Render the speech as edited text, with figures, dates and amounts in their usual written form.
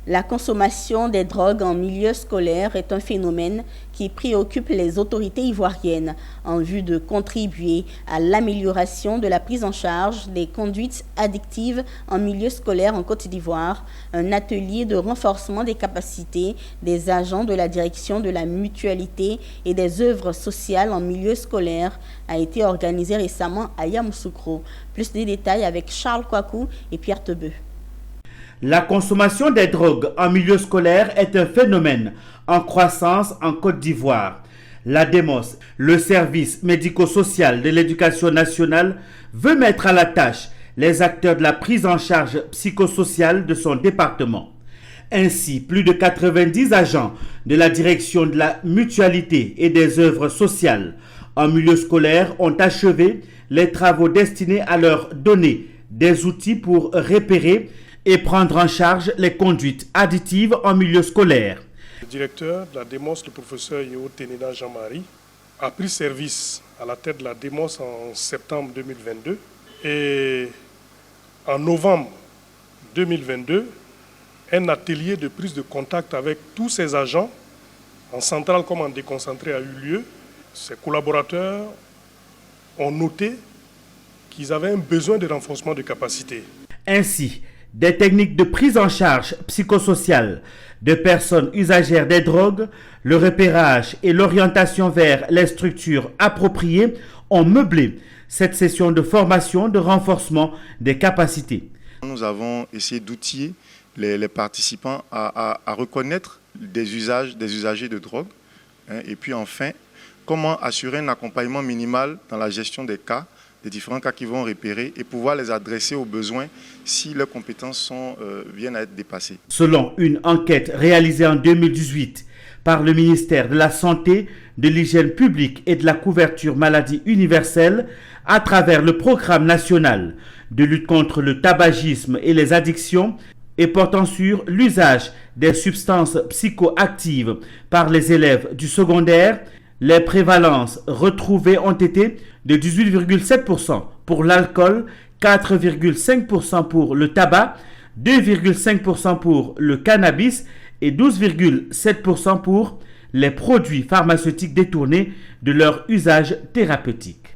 La consommation des drogues en milieu scolaire est un phénomène qui préoccupe les autorités ivoiriennes en vue de contribuer à l'amélioration de la prise en charge des conduites addictives en milieu scolaire en Côte d'Ivoire. Un atelier de renforcement des capacités des agents de la direction de la mutualité et des œuvres sociales en milieu scolaire a été organisé récemment à Yamoussoukro. Plus de détails avec Charles Kouakou et Pierre Tebeu. La consommation des drogues en milieu scolaire est un phénomène en croissance en Côte d'Ivoire. La DEMOS, le service médico-social de l'éducation nationale, veut mettre à la tâche les acteurs de la prise en charge psychosociale de son département. Ainsi, plus de 90 agents de la direction de la mutualité et des œuvres sociales en milieu scolaire ont achevé les travaux destinés à leur donner des outils pour repérer et prendre en charge les conduites additives en milieu scolaire. Le directeur de la DEMOS, le professeur Yeo Teneda Jean-Marie, a pris service à la tête de la DEMOS en septembre 2022 et en novembre 2022, un atelier de prise de contact avec tous ses agents, en centrale comme en déconcentré, a eu lieu. Ses collaborateurs ont noté qu'ils avaient un besoin de renforcement de capacité. Ainsi, des techniques de prise en charge psychosociale de personnes usagères des drogues, le repérage et l'orientation vers les structures appropriées ont meublé cette session de formation de renforcement des capacités. Nous avons essayé d'outiller les participants à reconnaître des usagers de drogue et puis enfin, comment assurer un accompagnement minimal dans la gestion des cas, des différents cas qui vont repérer et pouvoir les adresser aux besoins si leurs compétences viennent à être dépassées. Selon une enquête réalisée en 2018 par le ministère de la Santé, de l'Hygiène publique et de la couverture maladie universelle, à travers le programme national de lutte contre le tabagisme et les addictions et portant sur l'usage des substances psychoactives par les élèves du secondaire, les prévalences retrouvées ont été de 18,7% pour l'alcool, 4,5% pour le tabac, 2,5% pour le cannabis et 12,7% pour les produits pharmaceutiques détournés de leur usage thérapeutique.